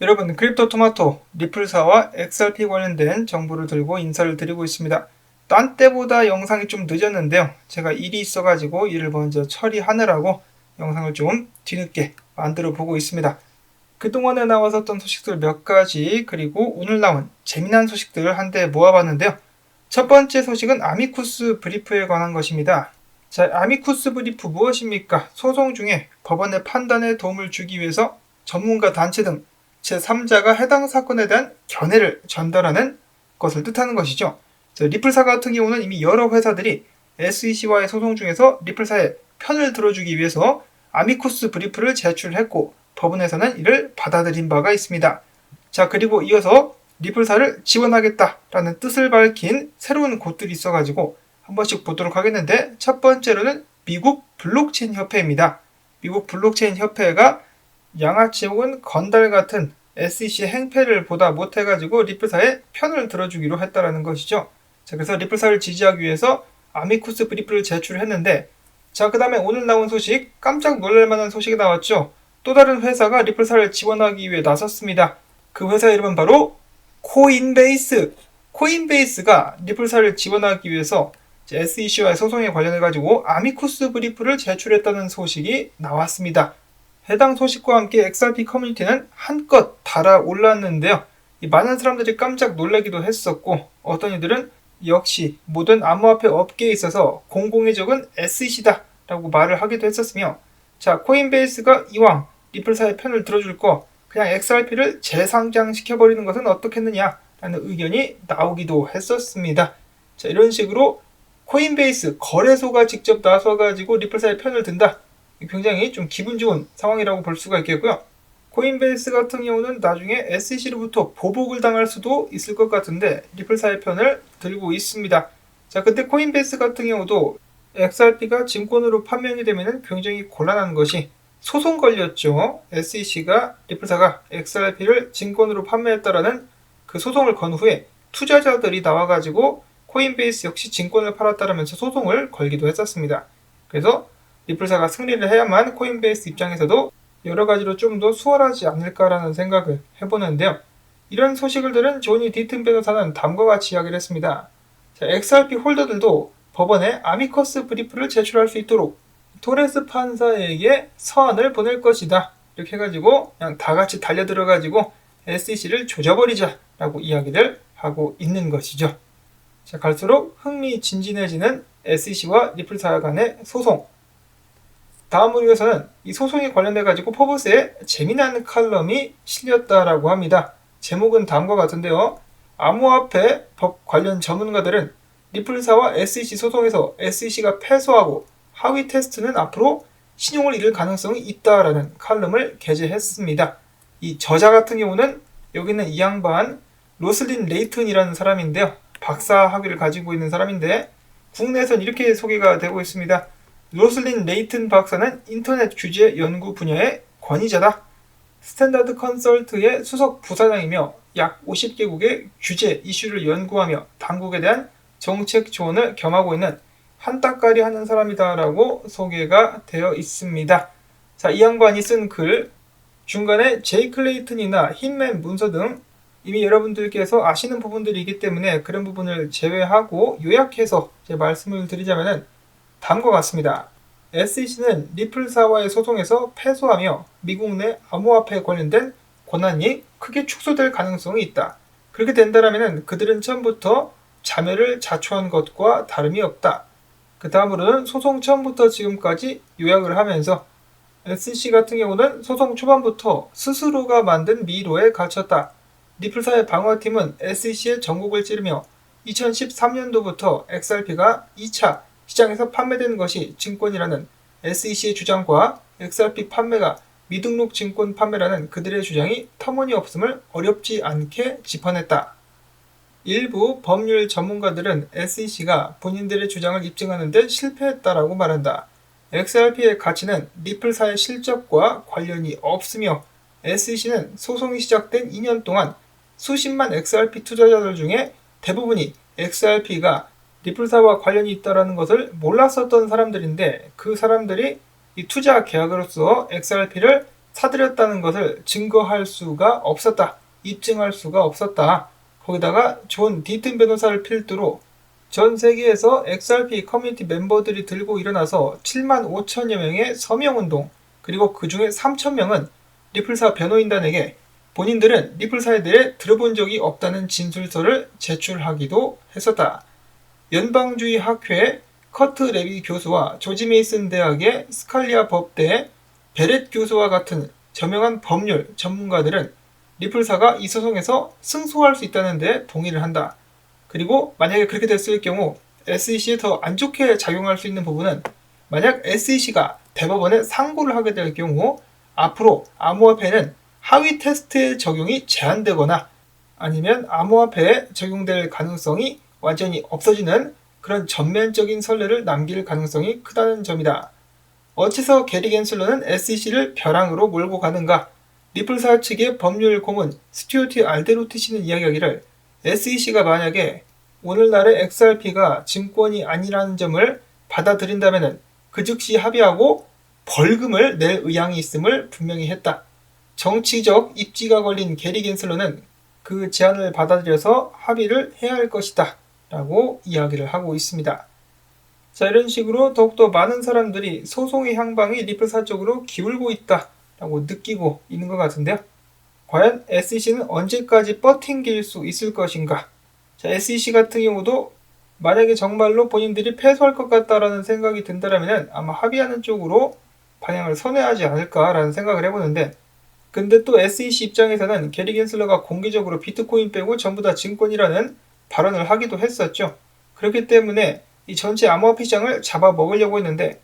여러분, 크립토토마토 리플사와 XRP 관련된 정보를 들고 인사를 드리고 있습니다. 딴 때보다 영상이 좀 늦었는데요. 제가 일이 있어가지고 일을 먼저 처리하느라고 영상을 좀 뒤늦게 만들어 보고 있습니다. 그동안에 나왔었던 소식들 몇 가지, 그리고 오늘 나온 재미난 소식들을 한데 모아봤는데요. 첫 번째 소식은 아미쿠스 브리프에 관한 것입니다. 자, 아미쿠스 브리프 무엇입니까? 소송 중에 법원의 판단에 도움을 주기 위해서 전문가 단체 등 제3자가 해당 사건에 대한 견해를 전달하는 것을 뜻하는 것이죠. 리플사 같은 경우는 이미 여러 회사들이 SEC와의 소송 중에서 리플사의 편을 들어주기 위해서 아미쿠스 브리프를 제출했고 법원에서는 이를 받아들인 바가 있습니다. 자, 그리고 이어서 리플사를 지원하겠다라는 뜻을 밝힌 새로운 곳들이 있어가지고 한 번씩 보도록 하겠는데, 첫 번째로는 미국 블록체인 협회입니다. 미국 블록체인 협회가 양아치 혹은 건달 같은 SEC 행패를 보다 못해가지고 리플사의 편을 들어주기로 했다라는 것이죠. 자, 그래서 리플사를 지지하기 위해서 아미쿠스 브리프를 제출했는데, 자, 그 다음에 오늘 나온 소식, 깜짝 놀랄만한 소식이 나왔죠. 또 다른 회사가 리플사를 지원하기 위해 나섰습니다. 그 회사 이름은 바로 코인베이스. 코인베이스가 리플사를 지원하기 위해서 SEC와의 소송에 관련해가지고 아미쿠스 브리프를 제출했다는 소식이 나왔습니다. 해당 소식과 함께 XRP 커뮤니티는 한껏 달아올랐는데요. 많은 사람들이 깜짝 놀라기도 했었고, 어떤 이들은 역시 모든 암호화폐 업계에 있어서 공공의 적은 SEC다 라고 말을 하기도 했었으며, 자, 코인베이스가 이왕 리플사의 편을 들어줄 거 그냥 XRP를 재상장시켜버리는 것은 어떻겠느냐 라는 의견이 나오기도 했었습니다. 자, 이런 식으로 코인베이스 거래소가 직접 나서가지고 리플사의 편을 든다. 굉장히 좀 기분 좋은 상황이라고 볼 수가 있겠고요. 코인베이스 같은 경우는 나중에 SEC로부터 보복을 당할 수도 있을 것 같은데 리플사의 편을 들고 있습니다. 자, 근데 코인베이스 같은 경우도 XRP가 증권으로 판명이 되면 굉장히 곤란한 것이 소송 걸렸죠. SEC가 리플사가 XRP를 증권으로 판매했다라는 그 소송을 건 후에 투자자들이 나와가지고 코인베이스 역시 증권을 팔았다라면서 소송을 걸기도 했었습니다. 그래서 리플사가 승리를 해야만 코인베이스 입장에서도 여러 가지로 좀 더 수월하지 않을까라는 생각을 해보는데요. 이런 소식을 들은 조니 디튼 변호사는 다음과 같이 이야기를 했습니다. 자, XRP 홀더들도 법원에 아미커스 브리프를 제출할 수 있도록 토레스 판사에게 서한을 보낼 것이다. 이렇게 해가지고 그냥 다 같이 달려들어가지고 SEC를 조져버리자라고 이야기를 하고 있는 것이죠. 자, 갈수록 흥미진진해지는 SEC와 리플사 간의 소송. 다음으로 이어서는 이 소송에 관련돼가지고 포브스에 재미난 칼럼이 실렸다라고 합니다. 제목은 다음과 같은데요. 암호화폐 법 관련 전문가들은 리플사와 SEC 소송에서 SEC가 패소하고 하위 테스트는 앞으로 신용을 잃을 가능성이 있다라는 칼럼을 게재했습니다. 이 저자 같은 경우는 여기는 이 양반 로슬린 레이튼이라는 사람인데요. 박사 학위를 가지고 있는 사람인데 국내에선 이렇게 소개가 되고 있습니다. 로슬린 레이튼 박사는 인터넷 규제 연구 분야의 권위자다. 스탠다드 컨설트의 수석 부사장이며 약 50개국의 규제 이슈를 연구하며 당국에 대한 정책 조언을 겸하고 있는 한따까리 하는 사람이다라고 소개가 되어 있습니다. 자, 이 양반이 쓴 글 중간에 제이 클레이튼이나 힌맨 문서 등 이미 여러분들께서 아시는 부분들이기 때문에 그런 부분을 제외하고 요약해서 제 말씀을 드리자면 다음과 같습니다. SEC는 리플사와의 소송에서 패소하며 미국 내 암호화폐에 관련된 권한이 크게 축소될 가능성이 있다. 그렇게 된다면 그들은 처음부터 자멸을 자초한 것과 다름이 없다. 그 다음으로는 소송 처음부터 지금까지 요약을 하면서 SEC 같은 경우는 소송 초반부터 스스로가 만든 미로에 갇혔다. 리플사의 방어팀은 SEC의 전국을 찌르며 2013년도부터 XRP가 2차 시장에서 판매된 것이 증권이라는 SEC의 주장과 XRP 판매가 미등록 증권 판매라는 그들의 주장이 터무니없음을 어렵지 않게 짚어냈다. 일부 법률 전문가들은 SEC가 본인들의 주장을 입증하는 데 실패했다라고 말한다. XRP의 가치는 리플사의 실적과 관련이 없으며 SEC는 소송이 시작된 2년 동안 수십만 XRP 투자자들 중에 대부분이 XRP가 리플사와 관련이 있다는 것을 몰랐었던 사람들인데 그 사람들이 이 투자 계약으로서 XRP를 사들였다는 것을 증거할 수가 없었다. 입증할 수가 없었다. 거기다가 존 디튼 변호사를 필두로 전 세계에서 XRP 커뮤니티 멤버들이 들고 일어나서 7만 5천여 명의 서명운동, 그리고 그 중에 3천 명은 리플사 변호인단에게 본인들은 리플사에 대해 들어본 적이 없다는 진술서를 제출하기도 했었다. 연방주의 학회 커트 레비 교수와 조지 메이슨 대학의 스칼리아 법대 베렛 교수와 같은 저명한 법률 전문가들은 리플사가 이 소송에서 승소할 수 있다는 데 동의를 한다. 그리고 만약에 그렇게 됐을 경우 SEC에 더 안 좋게 작용할 수 있는 부분은 만약 SEC가 대법원에 상고를 하게 될 경우 앞으로 암호화폐는 하위 테스트의 적용이 제한되거나 아니면 암호화폐에 적용될 가능성이 완전히 없어지는 그런 전면적인 선례를 남길 가능성이 크다는 점이다. 어째서 게리 겐슬러는 SEC를 벼랑으로 몰고 가는가? 리플사 측의 법률 고문 스튜어트 알데로트 씨는 이야기하기를 SEC가 만약에 오늘날의 XRP가 증권이 아니라는 점을 받아들인다면 그 즉시 합의하고 벌금을 낼 의향이 있음을 분명히 했다. 정치적 입지가 걸린 게리 겐슬러는 그 제안을 받아들여서 합의를 해야 할 것이다 라고 이야기를 하고 있습니다. 자, 이런 식으로 더욱더 많은 사람들이 소송의 향방이 리플사 쪽으로 기울고 있다 라고 느끼고 있는 것 같은데요. 과연 SEC는 언제까지 버팅길 수 있을 것인가? 자, SEC 같은 경우도 만약에 정말로 본인들이 패소할 것 같다라는 생각이 든다면 아마 합의하는 쪽으로 방향을 선회하지 않을까라는 생각을 해보는데, 근데 또 SEC 입장에서는 게리 겐슬러가 공개적으로 비트코인 빼고 전부 다 증권이라는 발언을 하기도 했었죠. 그렇기 때문에 이 전체 암호화폐 시장을 잡아먹으려고 했는데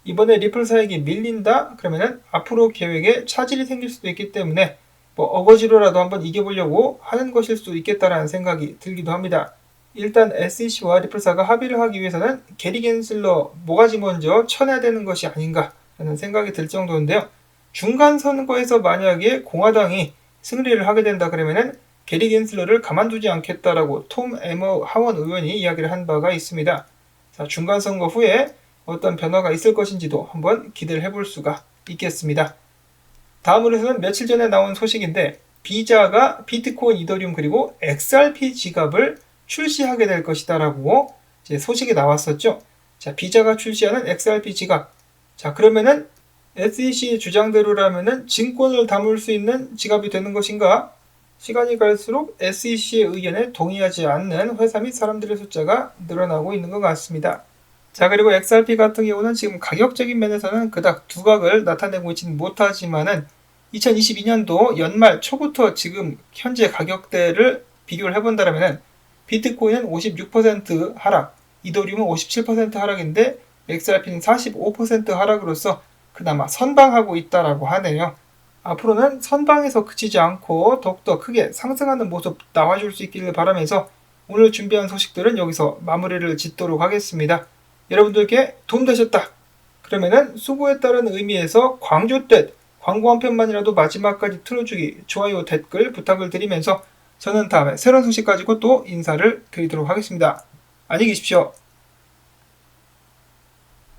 이번에 리플사에게 밀린다? 그러면은 앞으로 계획에 차질이 생길 수도 있기 때문에 어거지로라도 한번 이겨보려고 하는 것일 수도 있겠다라는 생각이 들기도 합니다. 일단 SEC와 리플사가 합의를 하기 위해서는 게리 겐슬러 모가지 먼저 쳐내야 되는 것이 아닌가라는 생각이 들 정도인데요. 중간 선거에서 만약에 공화당이 승리를 하게 된다 그러면은 게리 겐슬러를 가만두지 않겠다라고 톰 에머 하원 의원이 이야기를 한 바가 있습니다. 자, 중간 선거 후에 어떤 변화가 있을 것인지도 한번 기대를 해볼 수가 있겠습니다. 다음으로는 며칠 전에 나온 소식인데 비자가 비트코인, 이더리움 그리고 XRP 지갑을 출시하게 될 것이다 라고 이제 소식이 나왔었죠. 자, 비자가 출시하는 XRP 지갑. 자, 그러면은 SEC 주장대로라면은 증권을 담을 수 있는 지갑이 되는 것인가? 시간이 갈수록 SEC의 의견에 동의하지 않는 회사 및 사람들의 숫자가 늘어나고 있는 것 같습니다. 자, 그리고 XRP 같은 경우는 지금 가격적인 면에서는 그닥 두각을 나타내고 있지는 못하지만은 2022년도 연말 초부터 지금 현재 가격대를 비교를 해본다면 비트코인은 56% 하락, 이더리움은 57% 하락인데 XRP는 45% 하락으로서 그나마 선방하고 있다라고 하네요. 앞으로는 선방에서 그치지 않고 더욱더 크게 상승하는 모습 나와줄 수 있기를 바라면서 오늘 준비한 소식들은 여기서 마무리를 짓도록 하겠습니다. 여러분들께 도움되셨다. 그러면은 수고했다는 의미에서 광주댓 광고 한 편만이라도 마지막까지 틀어주기, 좋아요, 댓글 부탁을 드리면서 저는 다음에 새로운 소식 가지고 또 인사를 드리도록 하겠습니다. 안녕히 계십시오.